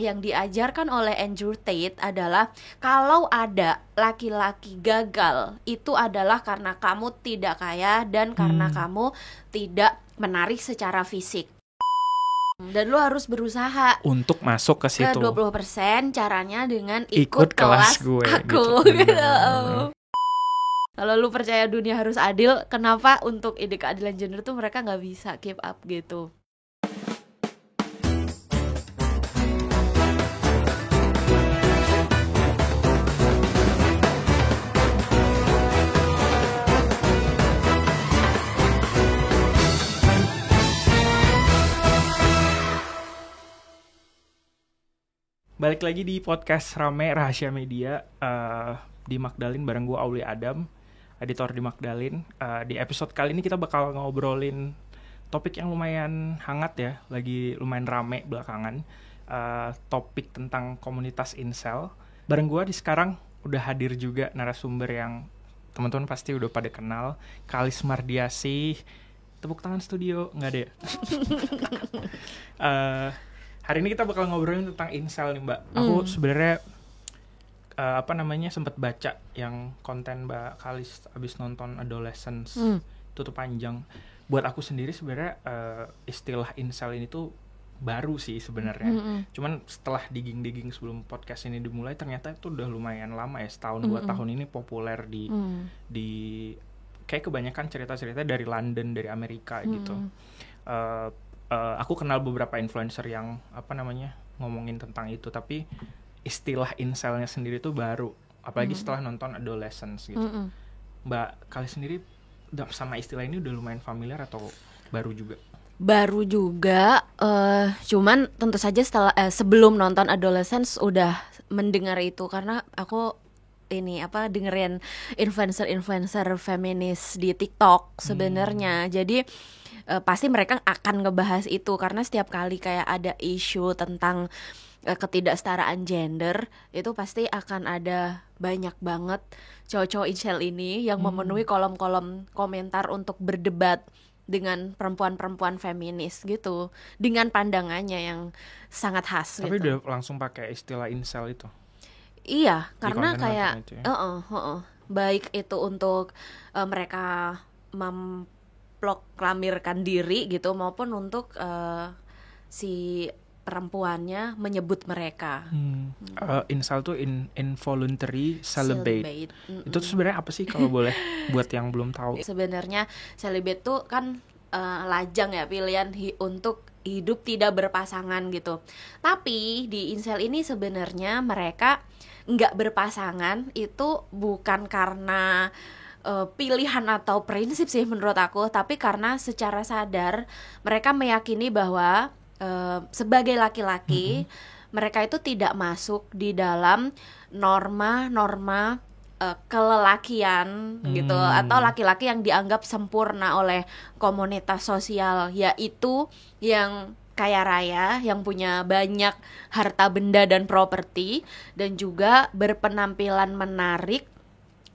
yang diajarkan oleh Andrew Tate adalah kalau ada laki-laki gagal itu adalah karena kamu tidak kaya dan karena kamu tidak menarik secara fisik. Dan lu harus berusaha untuk masuk ke situ. 20% caranya dengan ikut kelas gue aku gitu. Kalau lu percaya dunia harus adil, kenapa untuk ide keadilan gender tuh mereka nggak bisa keep up gitu? Balik lagi di podcast Rame Rahasia Media di Magdalene bareng gue Aulia Adam, editor di Magdalene. Di episode kali ini kita bakal ngobrolin topik yang lumayan hangat ya, lagi lumayan rame belakangan. Topik tentang komunitas incel. Bareng gue di sekarang udah hadir juga narasumber yang teman-teman pasti udah pada kenal, Kalis Mardiasih. Tepuk tangan studio, nggak deh. Hari ini kita bakal ngobrolin tentang incel nih Mbak. Aku sebenarnya sempat baca yang konten Mbak Kalis abis nonton Adolescence. Itu tuh panjang. Buat aku sendiri sebenarnya istilah incel ini tuh baru sih sebenarnya. Cuman setelah digging sebelum podcast ini dimulai, ternyata itu udah lumayan lama ya, setahun 2 tahun ini populer di kayak kebanyakan cerita-cerita dari London, dari Amerika gitu. Aku kenal beberapa influencer yang ngomongin tentang itu, tapi istilah incelnya sendiri tuh baru, apalagi setelah nonton Adolescence gitu. Mbak Kali sendiri sama istilah ini udah lumayan familiar atau baru juga? Baru juga, cuman tentu saja sebelum nonton Adolescence udah mendengar itu, karena aku dengerin influencer feminis di TikTok sebenarnya. Jadi pasti mereka akan ngebahas itu, karena setiap kali kayak ada isu tentang ketidaksetaraan gender, itu pasti akan ada banyak banget cowok-cowok incel ini yang memenuhi kolom-kolom komentar untuk berdebat dengan perempuan-perempuan feminis gitu, dengan pandangannya yang sangat khas. Tapi gitu. udah langsung pakai istilah incel itu? Iya, karena kayak ya? baik itu untuk mereka memproklamirkan diri gitu, maupun untuk si perempuannya menyebut mereka. Incel tuh involuntary celibate. Itu tuh sebenarnya apa sih kalau boleh buat yang belum tahu? Sebenarnya celibate tuh kan lajang ya, pilihan untuk hidup tidak berpasangan gitu. Tapi di incel ini sebenarnya mereka nggak berpasangan itu bukan karena pilihan atau prinsip sih menurut aku, tapi karena secara sadar mereka meyakini bahwa sebagai laki-laki mereka itu tidak masuk di dalam norma-norma kelelakian gitu, atau laki-laki yang dianggap sempurna oleh komunitas sosial, yaitu yang kaya raya, yang punya banyak harta benda dan properti, dan juga berpenampilan menarik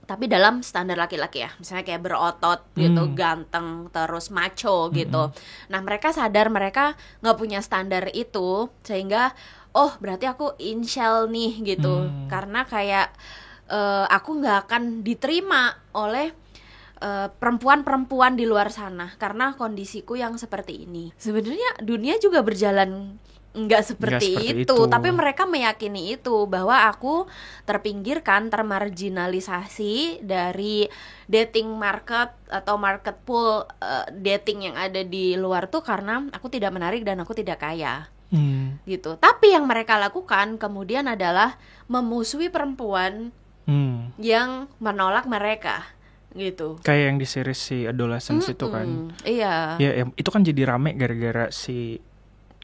tapi dalam standar laki-laki ya, misalnya kayak berotot gitu, ganteng, terus macho gitu. Nah mereka sadar mereka nggak punya standar itu, sehingga berarti aku incel nih gitu, karena kayak aku nggak akan diterima oleh perempuan-perempuan di luar sana karena kondisiku yang seperti ini. Sebenarnya dunia juga berjalan nggak seperti itu, tapi mereka meyakini itu, bahwa aku terpinggirkan, termarginalisasi dari dating market atau market pool dating yang ada di luar tuh karena aku tidak menarik dan aku tidak kaya. Gitu. Tapi yang mereka lakukan kemudian adalah memusuhi perempuan yang menolak mereka gitu. Kayak yang di series si Adolescence itu kan. Iya. Ya, itu kan jadi rame gara-gara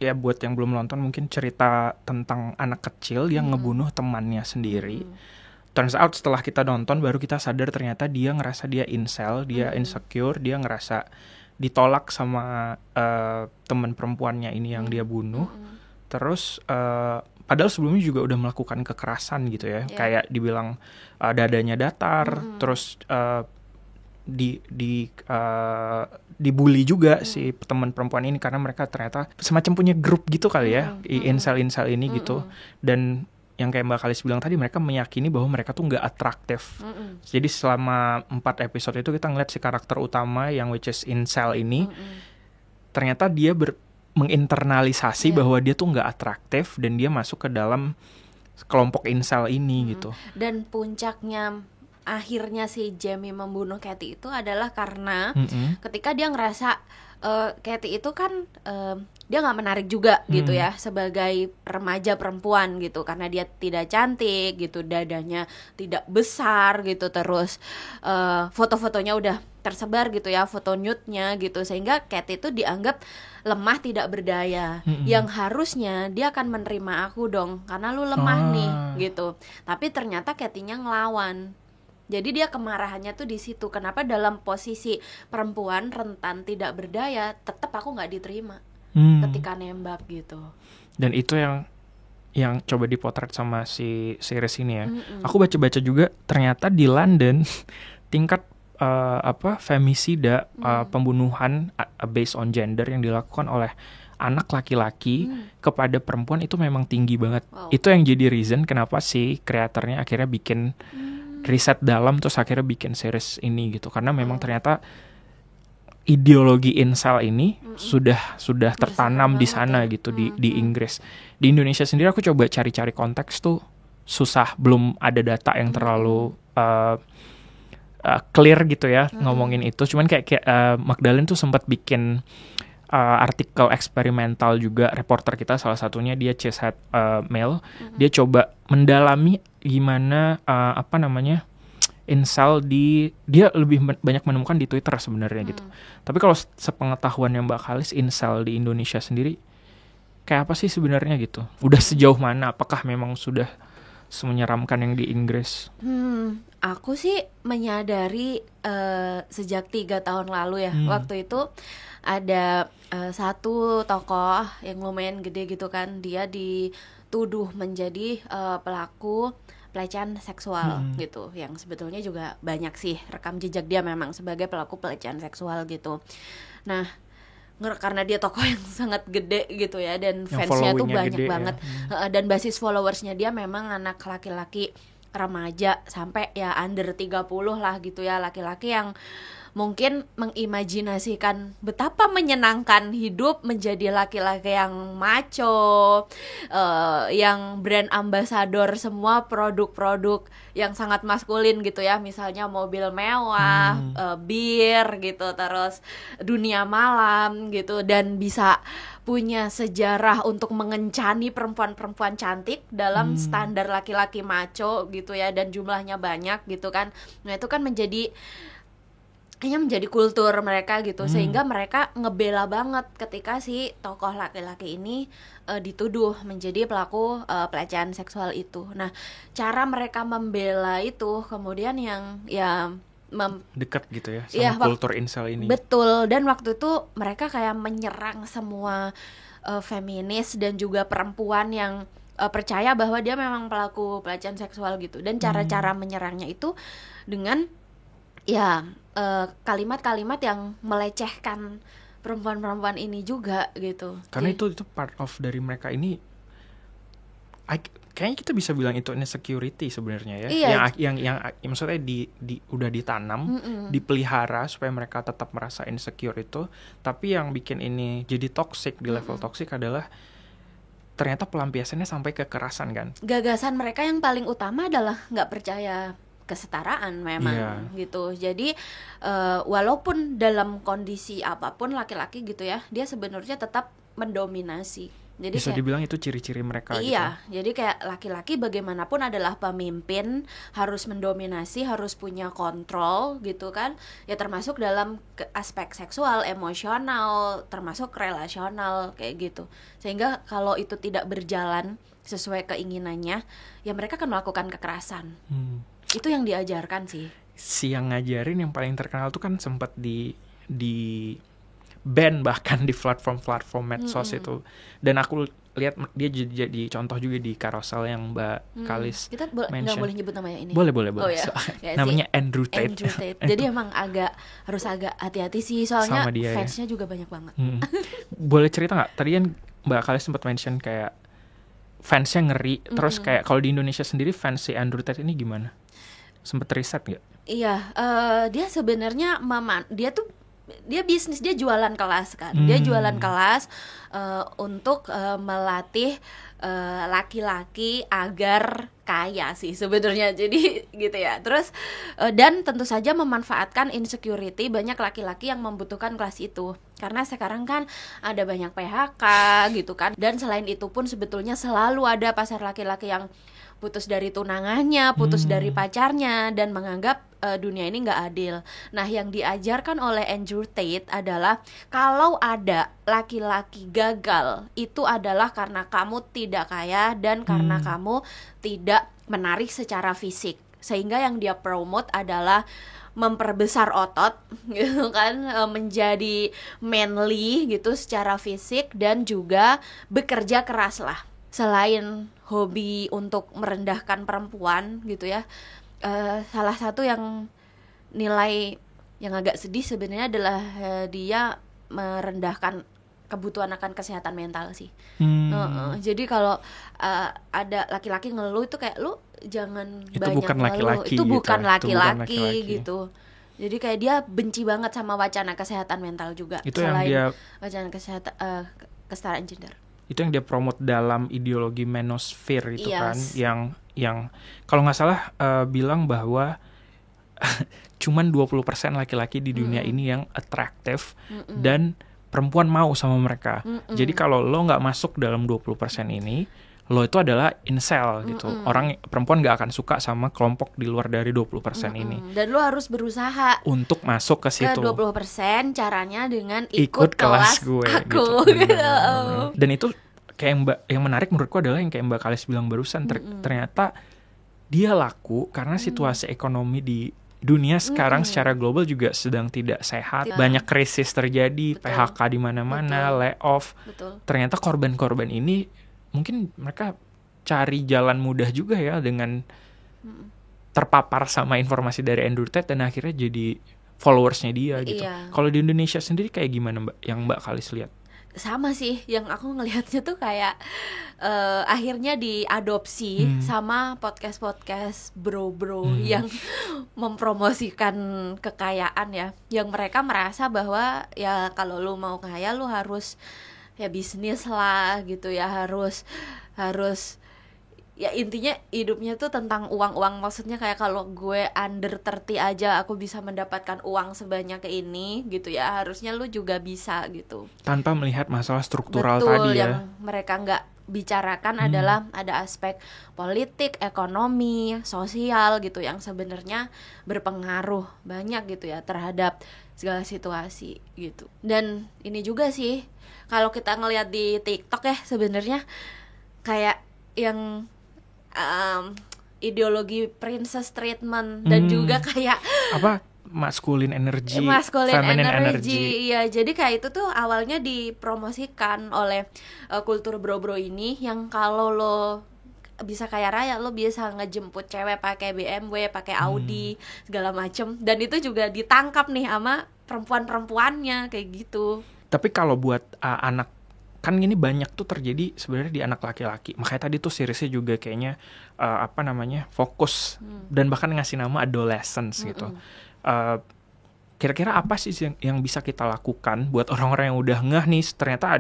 ya buat yang belum nonton mungkin cerita tentang anak kecil yang ngebunuh temannya sendiri. Turns out setelah kita nonton baru kita sadar ternyata dia ngerasa dia incel, dia insecure, dia ngerasa ditolak sama teman perempuannya ini yang dia bunuh. Terus padahal sebelumnya juga udah melakukan kekerasan gitu ya. Kayak dibilang dadanya datar, terus dibully juga si teman perempuan ini karena mereka ternyata semacam punya grup gitu kali ya, incel ini gitu. Dan yang kayak Mbak Kalis bilang tadi, mereka meyakini bahwa mereka tuh nggak atraktif. Jadi selama 4 episode itu kita ngeliat si karakter utama yang which is incel ini, ternyata dia menginternalisasi bahwa dia tuh nggak atraktif dan dia masuk ke dalam kelompok incel ini gitu. Dan puncaknya akhirnya si Jamie membunuh Katie itu adalah karena ketika dia ngerasa Katie itu kan dia nggak menarik juga gitu ya sebagai remaja perempuan gitu, karena dia tidak cantik gitu, dadanya tidak besar gitu, terus foto-fotonya udah tersebar gitu ya, foto nude-nya gitu, sehingga Katie itu dianggap lemah, tidak berdaya. Yang harusnya dia akan menerima aku dong karena lu lemah nih gitu, tapi ternyata Katie-nya ngelawan. Jadi dia kemarahannya tuh di situ. Kenapa dalam posisi perempuan rentan tidak berdaya, tetap aku nggak diterima ketika nembak gitu. Dan itu yang coba dipotret sama si series ini ya. Aku baca-baca juga ternyata di London tingkat femisida, pembunuhan based on gender yang dilakukan oleh anak laki-laki kepada perempuan itu memang tinggi banget. Itu yang jadi reason kenapa si kreatornya akhirnya bikin riset dalam terus akhirnya bikin series ini gitu, karena memang ternyata ideologi incel ini sudah tertanam di sana gitu di Inggris. Di Indonesia sendiri aku coba cari-cari konteks tuh susah, belum ada data yang terlalu clear gitu ya ngomongin itu. Cuman kayak Magdalene tuh sempat bikin artikel eksperimental juga, reporter kita salah satunya dia Chesed Mail. Dia coba mendalami gimana incel dia lebih banyak menemukan di Twitter sebenarnya gitu. Tapi kalau sepengetahuannya Mbak Kalis, incel di Indonesia sendiri kayak apa sih sebenarnya gitu? Udah sejauh mana? Apakah memang sudah semenyeramkan yang di Inggris? Aku sih menyadari sejak 3 tahun lalu ya. Waktu itu ada satu tokoh yang lumayan gede gitu kan, dia dituduh menjadi pelaku pelecehan seksual gitu, yang sebetulnya juga banyak sih rekam jejak dia memang sebagai pelaku pelecehan seksual gitu. Nah, karena dia tokoh yang sangat gede gitu ya, dan fansnya tuh banyak banget ya. Dan basis followersnya dia memang anak laki-laki remaja sampai ya under 30 lah gitu ya, laki-laki yang mungkin mengimajinasikan betapa menyenangkan hidup menjadi laki-laki yang macho, yang brand ambassador semua produk-produk yang sangat maskulin gitu ya, misalnya mobil mewah, bir gitu, terus dunia malam gitu, dan bisa punya sejarah untuk mengencani perempuan-perempuan cantik dalam standar laki-laki macho gitu ya, dan jumlahnya banyak gitu kan. Nah itu kan menjadi kultur mereka gitu, sehingga mereka ngebela banget ketika si tokoh laki-laki ini dituduh menjadi pelaku pelecehan seksual itu. Nah, cara mereka membela itu kemudian yang dekat gitu ya sama kultur incel ini. Betul, dan waktu itu mereka kayak menyerang semua feminis dan juga perempuan yang percaya bahwa dia memang pelaku pelecehan seksual gitu. Dan cara-cara menyerangnya itu dengan kalimat-kalimat yang melecehkan perempuan-perempuan ini juga gitu. Karena itu part of dari mereka ini. Kayaknya kita bisa bilang itu insecurity sebenarnya ya. Iya. Yang maksudnya udah ditanam, dipelihara supaya mereka tetap merasa insecure itu. Tapi yang bikin ini jadi toxic di level toxic adalah ternyata pelampiasannya sampai kekerasan kan. Gagasan mereka yang paling utama adalah nggak percaya kesetaraan memang gitu. Jadi walaupun dalam kondisi apapun laki-laki gitu ya, dia sebenarnya tetap mendominasi. Jadi bisa dibilang itu ciri-ciri mereka gitu. Iya, jadi kayak laki-laki bagaimanapun adalah pemimpin, harus mendominasi, harus punya kontrol gitu kan. Ya termasuk dalam aspek seksual, emosional, termasuk relasional kayak gitu. Sehingga kalau itu tidak berjalan sesuai keinginannya, ya mereka akan melakukan kekerasan. Itu yang diajarkan sih. Si yang ngajarin yang paling terkenal tuh kan sempat di ban bahkan di platform medsos itu. Dan lihat dia jadi contoh juga di Carousel yang Mbak Kalis kita nggak mention. boleh nyebut namanya ini. Boleh. Oh, ya. Ya, Namanya Andrew Tate. Jadi emang harus agak hati-hati sih, soalnya dia, fansnya juga banyak banget. Boleh cerita nggak? Tadi kan Mbak Kalis sempat mention kayak fansnya ngeri. Terus kayak kalau di Indonesia sendiri fans si Andrew Tate ini gimana? Sempet riset nggak? Iya, dia sebenarnya dia bisnis, dia jualan kelas kan. Dia jualan kelas untuk melatih laki-laki agar kaya sih sebenarnya. Jadi gitu ya. Terus dan tentu saja memanfaatkan insecurity banyak laki-laki yang membutuhkan kelas itu. Karena sekarang kan ada banyak PHK gitu kan. Dan selain itu pun sebetulnya selalu ada pasar laki-laki yang putus dari tunangannya, putus dari pacarnya, dan menganggap dunia ini nggak adil. Nah, yang diajarkan oleh Andrew Tate adalah kalau ada laki-laki gagal, itu adalah karena kamu tidak kaya dan karena kamu tidak menarik secara fisik. Sehingga yang dia promote adalah memperbesar otot gitu kan, menjadi manly gitu secara fisik, dan juga bekerja keras lah. Selain hobi untuk merendahkan perempuan gitu ya, salah satu yang nilai yang agak sedih sebenarnya adalah dia merendahkan kebutuhan akan kesehatan mental sih. Jadi kalau ada laki-laki ngeluh itu kayak lu jangan itu banyak bukan ngeluh, itu gitu, bukan laki-laki gitu. Jadi kayak dia benci banget sama wacana kesehatan mental juga. Itu selain yang dia wacana kesehatan kesetaraan gender. Itu yang dia promote dalam ideologi manosphere itu kan, Yes. yang kalau nggak salah bilang bahwa cuman 20% laki-laki di dunia ini yang atraktif dan perempuan mau sama mereka. Jadi kalau lo nggak masuk dalam 20% ini, lo itu adalah incel gitu. Orang perempuan nggak akan suka sama kelompok di luar dari 20% ini. Dan lo harus berusaha untuk masuk ke situ. Ke 20% caranya dengan ikut kelas gue aku gitu. Dan itu kayak yang menarik menurutku adalah yang kayak Mbak Kalis bilang barusan, ternyata dia laku karena situasi ekonomi di dunia sekarang secara global juga sedang tidak sehat. Banyak krisis terjadi, PHK di mana-mana, layoff. Ternyata korban-korban ini mungkin mereka cari jalan mudah juga ya dengan terpapar sama informasi dari Andrew Tate dan akhirnya jadi followersnya dia gitu. Kalau di Indonesia sendiri kayak gimana Mbak, yang Mbak Kalis lihat? Sama sih, yang aku ngelihatnya tuh kayak akhirnya diadopsi sama podcast bro-bro yang mempromosikan kekayaan ya, yang mereka merasa bahwa ya kalau lu mau kaya lu harus ya bisnis lah gitu ya, harus ya intinya hidupnya tuh tentang uang. Maksudnya kayak kalau gue under 30 aja aku bisa mendapatkan uang sebanyak ini gitu ya, harusnya lu juga bisa gitu. Tanpa melihat masalah struktural tadi ya. Yang mereka nggak bicarakan adalah ada aspek politik, ekonomi, sosial gitu yang sebenarnya berpengaruh banyak gitu ya terhadap segala situasi gitu. Dan ini juga sih kalau kita ngelihat di TikTok ya, sebenarnya kayak yang ideologi princess treatment dan juga kayak apa masculine energy, feminine energy. Iya, jadi kayak itu tuh awalnya dipromosikan oleh kultur bro-bro ini, yang kalau lo bisa kaya raya lo bisa ngejemput cewek pakai BMW, pakai Audi segala macem, dan itu juga ditangkap nih sama perempuan-perempuannya kayak gitu. Tapi kalau buat anak, kan ini banyak tuh terjadi sebenarnya di anak laki-laki. Makanya tadi tuh seriesnya juga kayaknya fokus dan bahkan ngasih nama adolescence gitu. Kira-kira apa sih yang bisa kita lakukan buat orang-orang yang udah ngeh nih ternyata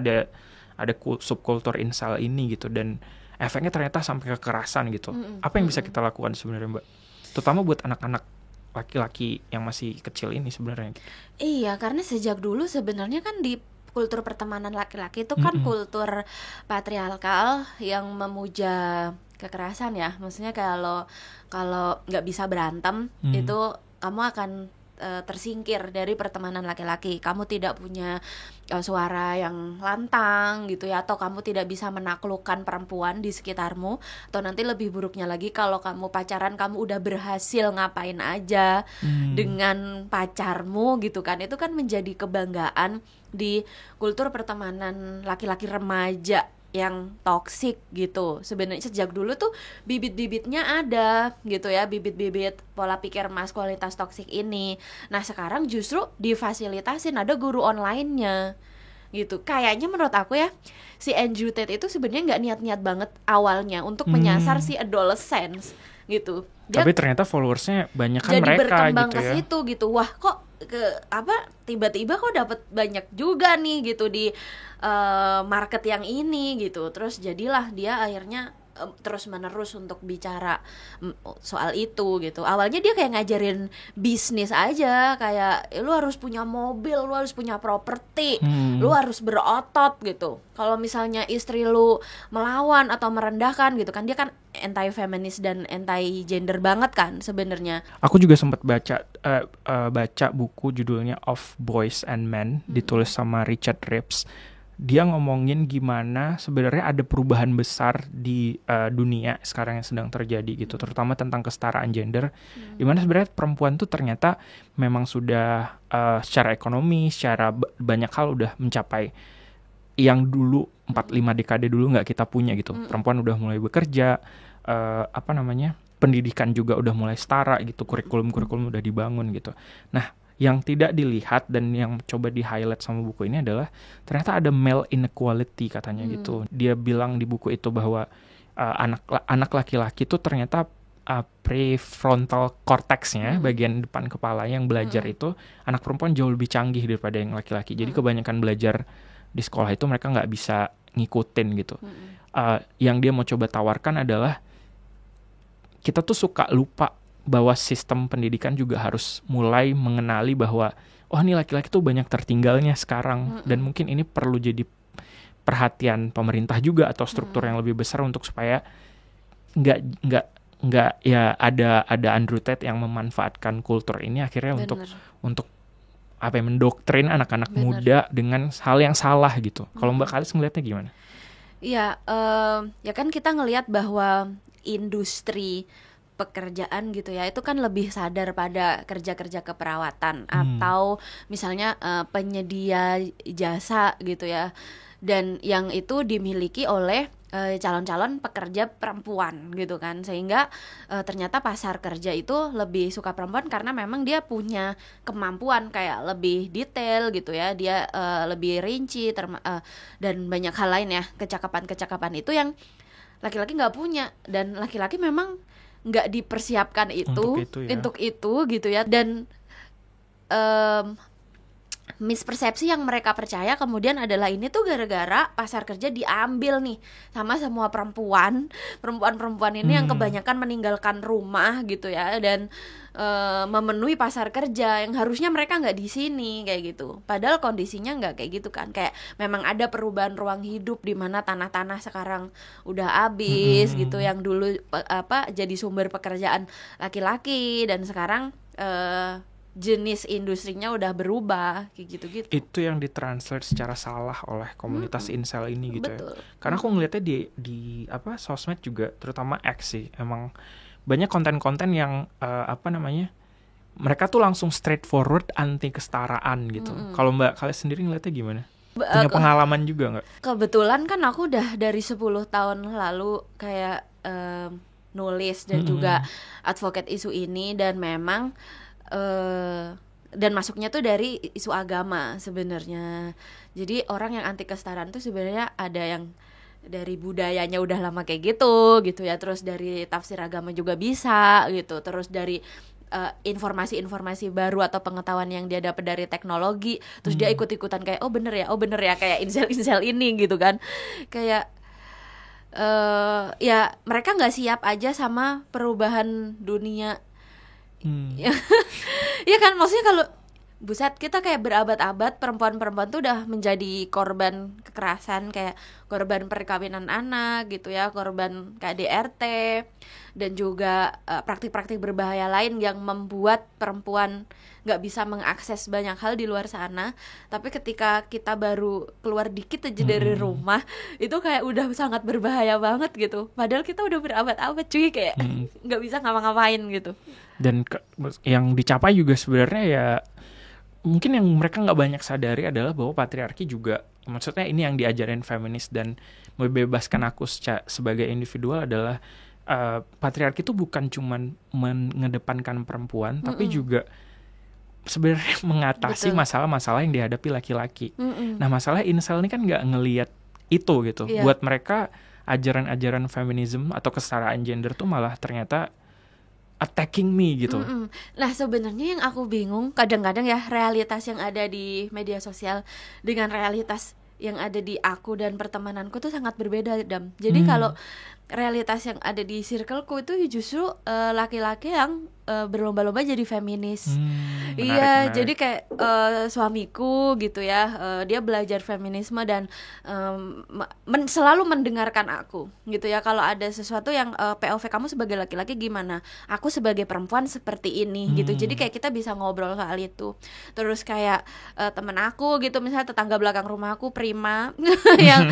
ada subkultur incel ini gitu, dan efeknya ternyata sampai kekerasan gitu. Apa yang bisa kita lakukan sebenarnya Mbak? Terutama buat anak-anak laki-laki yang masih kecil ini sebenarnya. Iya, karena sejak dulu sebenarnya kan di kultur pertemanan laki-laki itu kan kultur patriarkal yang memuja kekerasan ya. Maksudnya kalau nggak bisa berantem itu kamu akan tersingkir dari pertemanan laki-laki. Kamu tidak punya suara yang lantang gitu ya, atau kamu tidak bisa menaklukkan perempuan di sekitarmu, atau nanti lebih buruknya lagi kalau kamu pacaran kamu udah berhasil ngapain aja dengan pacarmu gitu kan. Itu kan menjadi kebanggaan di kultur pertemanan laki-laki remaja yang toksik gitu. Sebenarnya sejak dulu tuh bibit-bibitnya ada gitu ya, bibit-bibit pola pikir maskulinitas toksik ini. Nah sekarang justru difasilitasin, ada guru online-nya gitu. Kayaknya menurut aku ya, si Andrew Tate itu sebenarnya nggak niat-niat banget awalnya untuk menyasar si adolescents gitu. Dia Tapi ternyata followersnya banyak kan jadi mereka berkembang gitu ke ya. situ gitu. Wah kok tiba-tiba kok dapat banyak juga nih gitu di market yang ini gitu. Terus jadilah dia akhirnya terus menerus untuk bicara soal itu gitu. Awalnya dia kayak ngajarin bisnis aja, kayak lu harus punya mobil, lu harus punya properti, lu harus berotot gitu. Kalau misalnya istri lu melawan atau merendahkan gitu kan, dia kan anti feminis dan anti gender banget kan sebenarnya. Aku juga sempat baca buku judulnya Of Boys and Men, ditulis sama Richard Reeves. Dia ngomongin gimana sebenarnya ada perubahan besar di dunia sekarang yang sedang terjadi gitu, terutama tentang kesetaraan gender, dimana sebenarnya perempuan tuh ternyata memang sudah secara ekonomi, secara banyak hal udah mencapai yang dulu 4-5 dekade dulu nggak kita punya gitu. Perempuan udah mulai bekerja, pendidikan juga udah mulai setara gitu, kurikulum udah dibangun gitu. Nah, yang tidak dilihat dan yang coba di-highlight sama buku ini adalah ternyata ada male inequality katanya gitu. Dia bilang di buku itu bahwa anak laki-laki tuh ternyata prefrontal cortex-nya, bagian depan kepala yang belajar itu, anak perempuan jauh lebih canggih daripada yang laki-laki. Jadi kebanyakan belajar di sekolah itu mereka nggak bisa ngikutin gitu. Yang dia mau coba tawarkan adalah kita tuh suka lupa bahwa sistem pendidikan juga harus mulai mengenali bahwa ini laki-laki tuh banyak tertinggalnya sekarang, dan mungkin ini perlu jadi perhatian pemerintah juga atau struktur yang lebih besar untuk supaya nggak ya ada Andrew Tate yang memanfaatkan kultur ini akhirnya untuk mendoktrin anak-anak muda dengan hal yang salah gitu. Kalau Mbak Kalis ngelihatnya gimana? Iya, ya kan kita ngelihat bahwa industri pekerjaan gitu ya, itu kan lebih sadar pada kerja-kerja keperawatan atau misalnya penyedia jasa gitu ya, dan yang itu dimiliki oleh calon-calon pekerja perempuan gitu kan, sehingga ternyata pasar kerja itu lebih suka perempuan karena memang dia punya kemampuan kayak lebih detail gitu ya, dia lebih rinci dan banyak hal lain ya, kecakapan itu yang laki-laki nggak punya, dan laki-laki memang nggak dipersiapkan untuk itu gitu ya. Dan mispersepsi yang mereka percaya kemudian adalah ini tuh gara-gara pasar kerja diambil nih sama semua perempuan ini yang kebanyakan meninggalkan rumah gitu ya, dan memenuhi pasar kerja yang harusnya mereka nggak di sini kayak gitu. Padahal kondisinya nggak kayak gitu kan, kayak memang ada perubahan ruang hidup di mana tanah-tanah sekarang udah habis gitu, yang dulu jadi sumber pekerjaan laki-laki, dan sekarang jenis industrinya udah berubah kayak gitu-gitu. Itu yang ditranslate secara salah oleh komunitas incel ini gitu. Betul. Ya. Karena aku ngeliatnya di sosmed juga, terutama X sih, emang banyak konten-konten yang mereka tuh langsung straightforward anti kesetaraan gitu. Kalau Mbak Kalis sendiri ngeliatnya gimana? Punya pengalaman juga nggak? Kebetulan kan aku udah dari 10 tahun lalu kayak nulis dan juga advocate isu ini, dan memang dan masuknya tuh dari isu agama sebenarnya. Jadi orang yang anti kesetaraan tuh sebenarnya ada yang dari budayanya udah lama kayak gitu ya, terus dari tafsir agama juga bisa gitu, terus dari informasi-informasi baru atau pengetahuan yang dia dapat dari teknologi, terus dia ikut-ikutan kayak oh bener ya kayak incel ini gitu kan, kayak ya mereka nggak siap aja sama perubahan dunia. Ya kan, maksudnya kalau buset, kita kayak berabad-abad perempuan-perempuan tuh udah menjadi korban kekerasan, kayak korban perkawinan anak gitu ya, korban KDRT, dan juga praktik-praktik berbahaya lain yang membuat perempuan nggak bisa mengakses banyak hal di luar sana. Tapi ketika kita baru keluar dikit aja dari rumah, itu kayak udah sangat berbahaya banget gitu, padahal kita udah berabad-abad cuy, kayak nggak bisa ngapa-ngapain gitu. Dan yang dicapai juga sebenarnya ya mungkin yang mereka nggak banyak sadari adalah bahwa patriarki juga maksudnya ini yang diajarin feminis dan membebaskan aku sebagai individual adalah patriarki itu bukan cuman mengedepankan perempuan, tapi juga sebenarnya mengatasi masalah-masalah yang dihadapi laki-laki. Nah, masalah incel ini kan nggak ngelihat itu gitu. Buat mereka ajaran-ajaran feminisme atau kesetaraan gender tuh malah ternyata attacking me gitu. Nah, sebenarnya yang aku bingung kadang-kadang ya, realitas yang ada di media sosial dengan realitas yang ada di aku dan pertemananku tuh sangat berbeda, Dam. Jadi kalau realitas yang ada di circleku itu justru laki-laki yang berlomba-lomba jadi feminis. Menarik. Jadi kayak suamiku gitu ya, dia belajar feminisme dan selalu mendengarkan aku gitu ya. Kalau ada sesuatu yang POV kamu sebagai laki-laki gimana, aku sebagai perempuan seperti ini gitu. Jadi kayak kita bisa ngobrol soal itu. Terus kayak temen aku gitu, misalnya tetangga belakang rumah aku Prima yang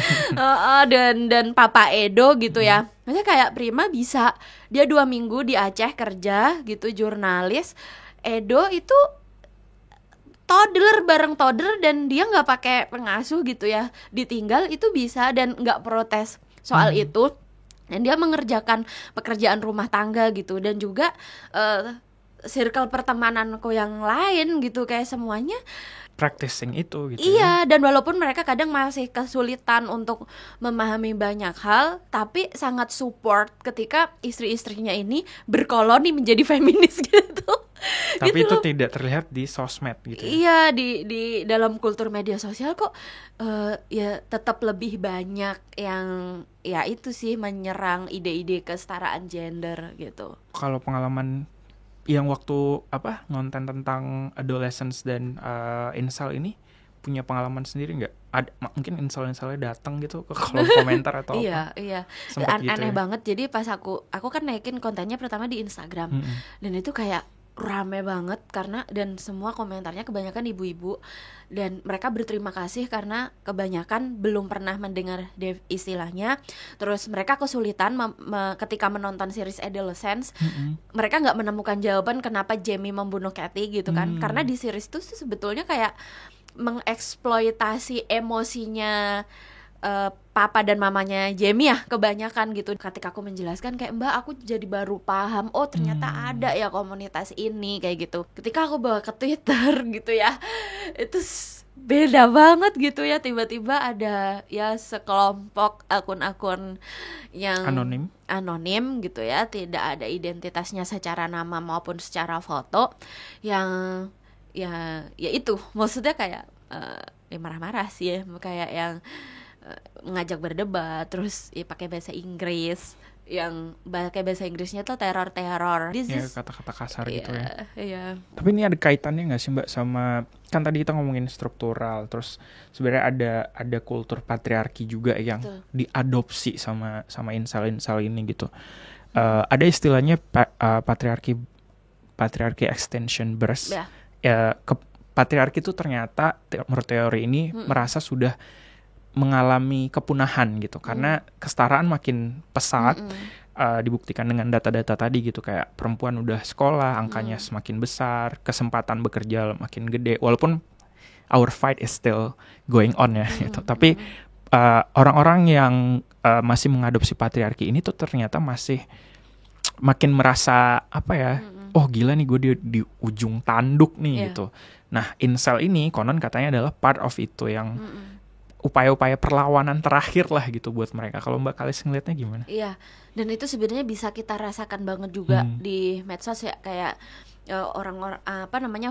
dan Papa Edo gitu ya. Maksudnya kayak Prima bisa, dia 2 minggu di Aceh kerja gitu, jurnalis. Edo itu toddler bareng toddler dan dia nggak pakai pengasuh gitu ya, ditinggal itu bisa dan nggak protes soal itu. Dan dia mengerjakan pekerjaan rumah tangga gitu. Dan juga circle pertemananku yang lain gitu, kayak semuanya practicing itu gitu. Iya, dan walaupun mereka kadang masih kesulitan untuk memahami banyak hal, tapi sangat support ketika istri-istrinya ini berkoloni menjadi feminis gitu. Tapi gitu itu loh. tidak terlihat di sosmed gitu. Iya, di dalam kultur media sosial kok ya tetap lebih banyak yang ya itu sih menyerang ide-ide kesetaraan gender gitu. Kalau pengalaman yang waktu ngonten tentang adolescence dan incel ini, punya pengalaman sendiri nggak? Mungkin incel-incelnya datang gitu ke kolom komentar atau apa? Iya. gitu Aneh ya? banget. Jadi pas aku kan naikin kontennya pertama di Instagram, dan itu kayak rame banget karena dan semua komentarnya kebanyakan ibu-ibu dan mereka berterima kasih karena kebanyakan belum pernah mendengar istilahnya. Terus mereka kesulitan ketika menonton series Adolescence, mereka nggak menemukan jawaban kenapa Jamie membunuh Kathy gitu kan. Karena di series itu sebetulnya kayak mengeksploitasi emosinya papa dan mamanya Jamie ya kebanyakan gitu. Ketika aku menjelaskan kayak, Mbak, aku jadi baru paham, oh ternyata ada ya komunitas ini kayak gitu. Ketika aku bawa ke Twitter gitu ya, itu beda banget gitu ya. Tiba-tiba ada ya sekelompok akun-akun yang anonim gitu ya, tidak ada identitasnya secara nama maupun secara foto, yang ya itu maksudnya kayak marah-marah sih ya, kayak yang ngajak berdebat, terus ya pakai bahasa Inggris, yang pakai bahasa Inggrisnya tuh teror ya, kata-kata kasar gitu ya. Iya. Tapi ini ada kaitannya nggak sih Mbak sama, kan tadi kita ngomongin struktural, terus sebenarnya ada kultur patriarki juga yang diadopsi sama incel ini gitu. Ada istilahnya patriarki extension burst. Patriarki itu ternyata menurut teori ini merasa sudah mengalami kepunahan gitu, karena kesetaraan makin pesat. Dibuktikan dengan data-data tadi gitu, kayak perempuan udah sekolah angkanya semakin besar, kesempatan bekerja makin gede, walaupun our fight is still going on ya gitu. Tapi orang-orang yang masih mengadopsi patriarki ini tuh ternyata masih makin merasa oh gila nih gue di ujung tanduk nih gitu. Nah, incel ini konon katanya adalah part of itu, yang upaya-upaya perlawanan terakhir lah gitu buat mereka. Kalau Mbak Kalis ngelihatnya gimana? Iya, dan itu sebenarnya bisa kita rasakan banget juga di medsos ya, kayak orang-orang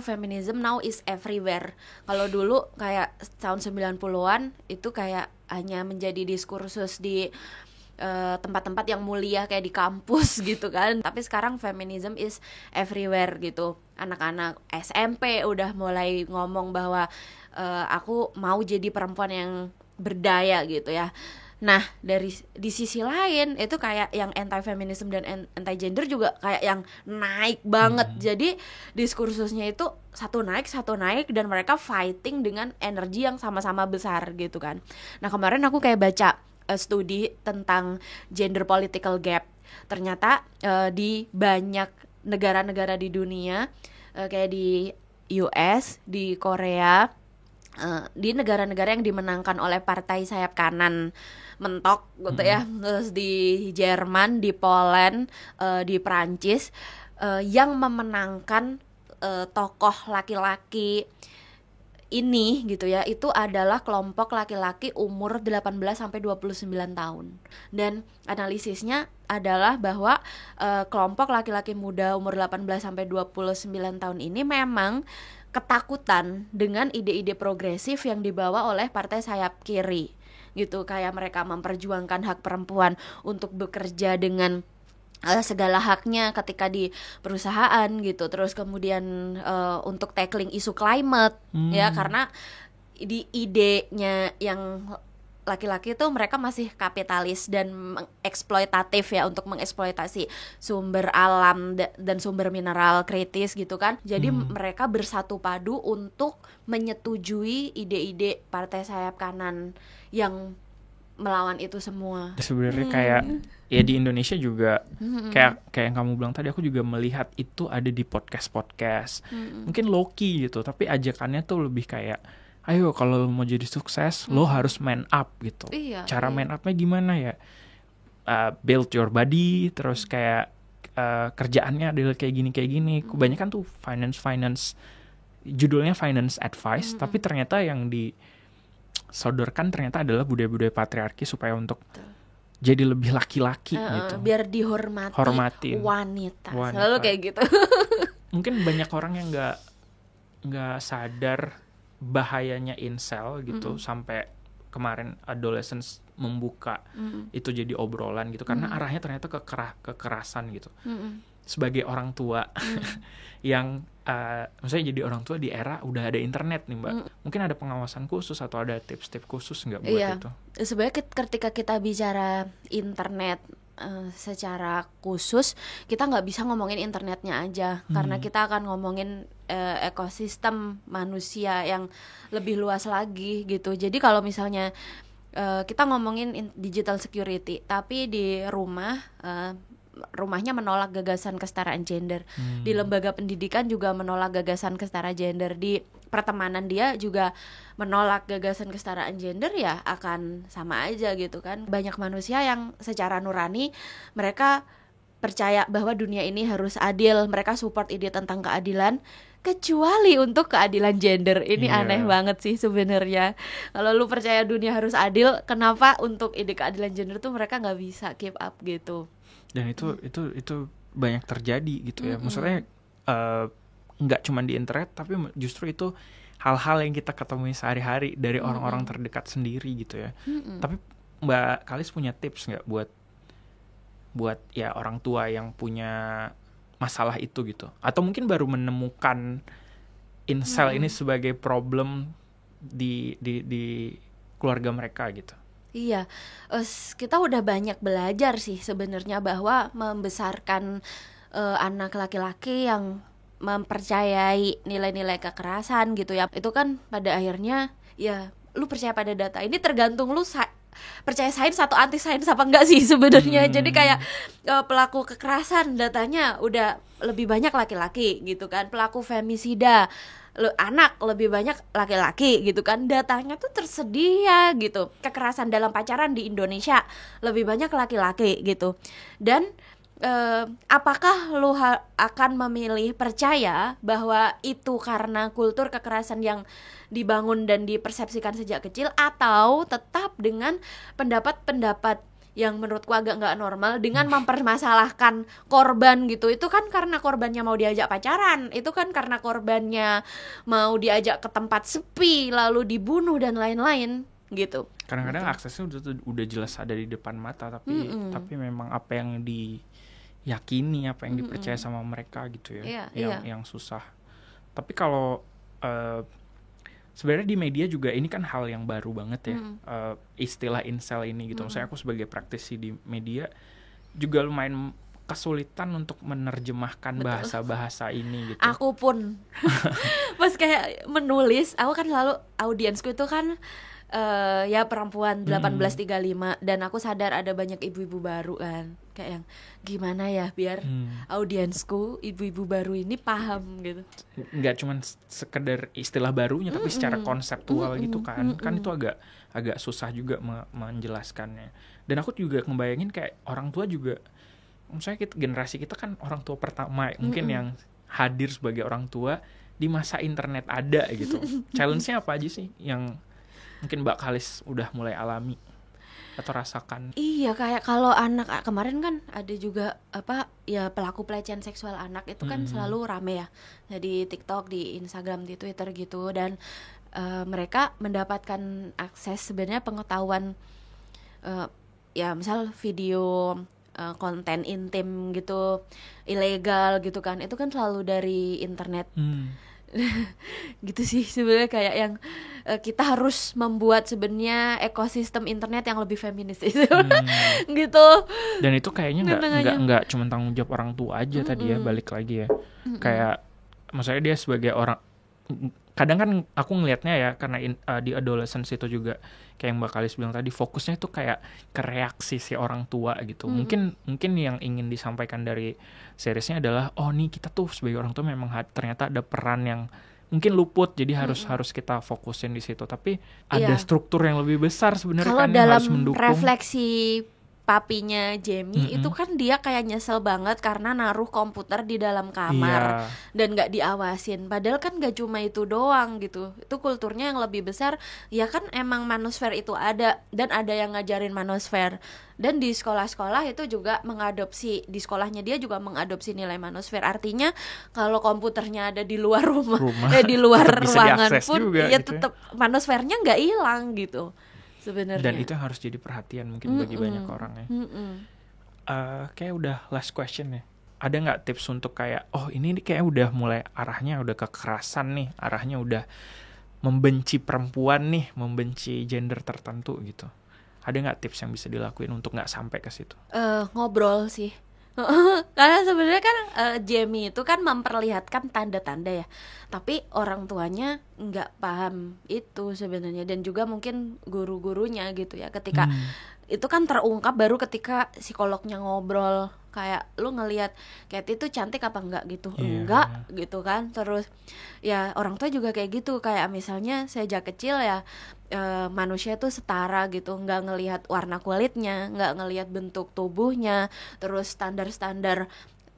feminism now is everywhere. Kalau dulu kayak tahun 90-an itu kayak hanya menjadi diskursus di tempat-tempat yang mulia kayak di kampus gitu kan. Tapi sekarang feminism is everywhere gitu. Anak-anak SMP udah mulai ngomong bahwa aku mau jadi perempuan yang berdaya gitu ya. Nah, di sisi lain itu kayak yang anti-feminism dan anti-gender juga kayak yang naik banget. Jadi diskursusnya itu satu naik dan mereka fighting dengan energi yang sama-sama besar gitu kan. Nah, kemarin aku kayak baca studi tentang gender political gap. Ternyata di banyak negara-negara di dunia, kayak di US, di Korea, di negara-negara yang dimenangkan oleh partai sayap kanan mentok gitu ya, terus di Jerman, di Poland, di Prancis, yang memenangkan tokoh laki-laki ini gitu ya, itu adalah kelompok laki-laki umur 18 sampai 29 tahun. Dan analisisnya adalah bahwa kelompok laki-laki muda umur 18 sampai 29 tahun ini memang ketakutan dengan ide-ide progresif yang dibawa oleh partai sayap kiri gitu, kayak mereka memperjuangkan hak perempuan untuk bekerja dengan segala haknya ketika di perusahaan gitu, terus kemudian untuk tackling isu climate ya, karena di idenya yang laki-laki itu mereka masih kapitalis dan eksploitatif ya, untuk mengeksploitasi sumber alam dan sumber mineral kritis gitu kan. Jadi mereka bersatu padu untuk menyetujui ide-ide partai sayap kanan yang melawan itu semua. Sebenarnya kayak ya di Indonesia juga kayak yang kamu bilang tadi, aku juga melihat itu ada di podcast mungkin low-key gitu, tapi ajakannya tuh lebih kayak ayo kalau lo mau jadi sukses lo harus man up gitu. Cara man upnya gimana ya, build your body, terus kayak kerjaannya adalah kayak gini. Kebanyakan tuh finance, judulnya finance advice, tapi ternyata yang disodorkan ternyata adalah budaya-budaya patriarki supaya untuk jadi lebih laki-laki gitu, biar dihormati wanita. Selalu kayak gitu. Mungkin banyak orang yang nggak sadar bahayanya incel gitu, sampai kemarin adolescents membuka itu jadi obrolan gitu, karena arahnya ternyata kekerasan gitu. Sebagai orang tua yang maksudnya jadi orang tua di era udah ada internet nih Mbak, mungkin ada pengawasan khusus atau ada tips-tips khusus nggak buat itu? Sebenarnya ketika kita bicara internet secara khusus, kita nggak bisa ngomongin internetnya aja, karena kita akan ngomongin ekosistem manusia yang lebih luas lagi gitu. Jadi kalau misalnya kita ngomongin digital security, tapi di rumahnya menolak gagasan kesetaraan gender, di lembaga pendidikan juga menolak gagasan kesetaraan gender, di pertemanan dia juga menolak gagasan kesetaraan gender, ya akan sama aja gitu kan. Banyak manusia yang secara nurani mereka percaya bahwa dunia ini harus adil, mereka support ide tentang keadilan, kecuali untuk keadilan gender. Ini aneh banget sih sebenarnya. Kalau lu percaya dunia harus adil, kenapa untuk ide keadilan gender tuh mereka nggak bisa keep up gitu? Dan itu banyak terjadi gitu ya. Maksudnya nggak cuma di internet, tapi justru itu hal-hal yang kita ketemui sehari-hari dari orang-orang terdekat sendiri gitu ya. Tapi Mbak Kalis punya tips nggak buat ya orang tua yang punya masalah itu gitu, atau mungkin baru menemukan incel ini sebagai problem di keluarga mereka gitu? Iya, kita udah banyak belajar sih sebenarnya bahwa membesarkan anak laki-laki yang mempercayai nilai-nilai kekerasan gitu ya, itu kan pada akhirnya ya lu percaya pada data ini, tergantung lu percaya sains atau anti sains apa enggak sih sebenarnya. Jadi kayak pelaku kekerasan datanya udah lebih banyak laki-laki gitu kan, pelaku femisida anak lebih banyak laki-laki gitu kan, datanya tuh tersedia gitu. Kekerasan dalam pacaran di Indonesia lebih banyak laki-laki gitu. Dan apakah lu akan memilih percaya bahwa itu karena kultur kekerasan yang dibangun dan dipersepsikan sejak kecil, atau tetap dengan pendapat-pendapat yang menurutku agak nggak normal dengan mempermasalahkan korban gitu? Itu kan karena korbannya mau diajak pacaran, itu kan karena korbannya mau diajak ke tempat sepi lalu dibunuh dan lain-lain gitu. Kadang-kadang aksesnya udah jelas ada di depan mata, tapi memang apa yang diyakini, apa yang dipercaya sama mereka gitu ya, yang susah. Tapi kalau sebenarnya di media juga ini kan hal yang baru banget ya, istilah incel ini gitu. Maksudnya aku sebagai praktisi di media juga lumayan kesulitan untuk menerjemahkan bahasa-bahasa ini gitu. Aku pun pas kayak menulis, aku kan selalu audiensku itu kan ya perempuan 1835 dan aku sadar ada banyak ibu-ibu baru kan, kayak yang gimana ya biar audiensku ibu-ibu baru ini paham gitu. Nggak cuma sekedar istilah barunya tapi secara konseptual gitu kan. Kan itu agak susah juga menjelaskannya. Dan aku juga ngebayangin kayak orang tua juga, misalnya generasi kita kan orang tua pertama mungkin yang hadir sebagai orang tua di masa internet ada gitu. Challenge-nya apa aja sih yang mungkin Mbak Kalis udah mulai alami atau rasakan? Iya, kayak kalau anak kemarin kan ada juga ya pelaku pelecehan seksual anak itu kan selalu rame ya. Di TikTok, di Instagram, di Twitter gitu, dan mereka mendapatkan akses sebenarnya pengetahuan ya misal video konten intim gitu ilegal gitu kan, itu kan selalu dari internet. Gitu sih sebenarnya, kayak yang kita harus membuat sebenarnya ekosistem internet yang lebih feminis itu. Gitu. Dan itu kayaknya nggak cuma tanggung jawab orang tua aja tadi ya, balik lagi ya. Kayak maksudnya dia sebagai orang, kadang kan aku ngelihatnya ya karena di adolescence itu juga kayak yang Mbak Kalis bilang tadi, fokusnya itu kayak ke reaksi si orang tua gitu. Mungkin yang ingin disampaikan dari seriesnya adalah nih kita tuh sebagai orang tua memang ternyata ada peran yang mungkin luput, jadi harus kita fokusin di situ. Tapi ada struktur yang lebih besar sebenarnya kan yang harus mendukung. Kalau dalam refleksi papinya Jamie itu kan dia kayak nyesel banget karena naruh komputer di dalam kamar dan nggak diawasin. Padahal kan nggak cuma itu doang gitu. Itu kulturnya yang lebih besar. Ya kan emang manosfer itu ada dan ada yang ngajarin manosfer. Dan di sekolah-sekolah itu juga mengadopsi, di sekolahnya dia juga mengadopsi nilai manosfer. Artinya kalau komputernya ada di luar rumah di luar ruangan pun juga, ya gitu tetap manosfernya nggak hilang gitu. Sebenarnya. Dan itu yang harus jadi perhatian mungkin bagi banyak orang ya. Kayak udah last question ya. Ada nggak tips untuk kayak ini kayak udah mulai arahnya udah kekerasan nih, arahnya udah membenci perempuan nih, membenci gender tertentu gitu. Ada nggak tips yang bisa dilakuin untuk nggak sampai ke situ? Ngobrol sih. Karena sebenarnya kan Jamie itu kan memperlihatkan tanda-tanda ya, tapi orang tuanya nggak paham itu sebenarnya, dan juga mungkin guru-gurunya gitu ya. Ketika itu kan terungkap baru ketika psikolognya ngobrol, kayak lu ngelihat Katy itu cantik apa enggak gitu, enggak gitu kan. Terus ya orang tua juga kayak gitu, kayak misalnya sejak kecil ya manusia itu setara gitu, nggak ngelihat warna kulitnya, nggak ngelihat bentuk tubuhnya, terus standar-standar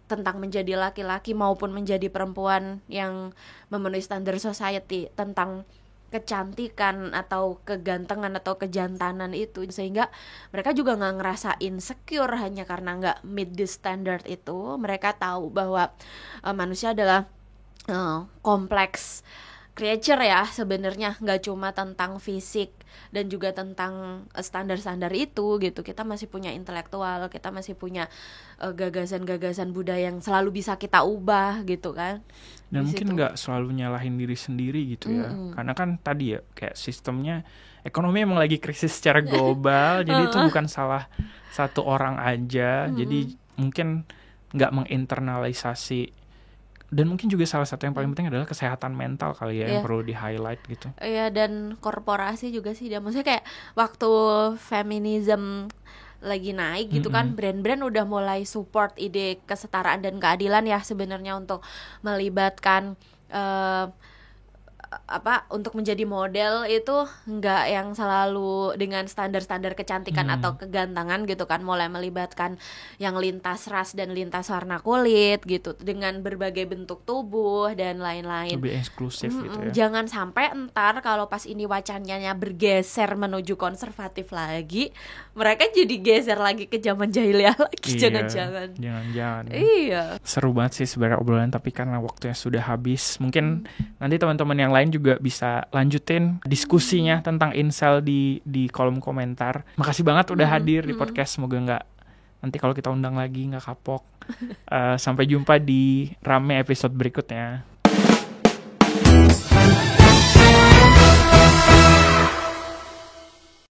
tentang menjadi laki-laki maupun menjadi perempuan yang memenuhi standar society tentang kecantikan atau kegantengan atau kejantanan itu, sehingga mereka juga nggak ngerasa insecure hanya karena nggak meet the standard itu. Mereka tahu bahwa manusia adalah kompleks creature ya sebenarnya, nggak cuma tentang fisik dan juga tentang standar-standar itu gitu. Kita masih punya intelektual, kita masih punya gagasan-gagasan budaya yang selalu bisa kita ubah gitu kan. Dan mungkin nggak selalu nyalahin diri sendiri gitu ya, karena kan tadi ya kayak sistemnya ekonomi emang lagi krisis secara global, jadi itu bukan salah satu orang aja. Jadi mungkin nggak menginternalisasi. Dan mungkin juga salah satu yang paling penting adalah kesehatan mental kali ya, yang perlu di-highlight gitu. Iya, dan korporasi juga sih. Maksudnya kayak waktu feminism lagi naik gitu kan, brand-brand udah mulai support ide kesetaraan dan keadilan ya sebenarnya, untuk melibatkan untuk menjadi model itu nggak yang selalu dengan standar-standar kecantikan atau kegantengan gitu kan, mulai melibatkan yang lintas ras dan lintas warna kulit gitu, dengan berbagai bentuk tubuh dan lain-lain. Lebih eksklusif gitu ya. Jangan sampai entar kalau pas ini wacananya bergeser menuju konservatif lagi, mereka jadi geser lagi ke zaman jahiliyah lagi. Jangan-jangan. Iya. Seru banget sih sebenarnya obrolan, tapi karena waktunya sudah habis, mungkin nanti teman-teman yang lain juga bisa lanjutin diskusinya tentang incel di kolom komentar. Makasih banget udah hadir di podcast. Semoga nanti kalau kita undang lagi nggak kapok. Sampai jumpa di Rame episode berikutnya.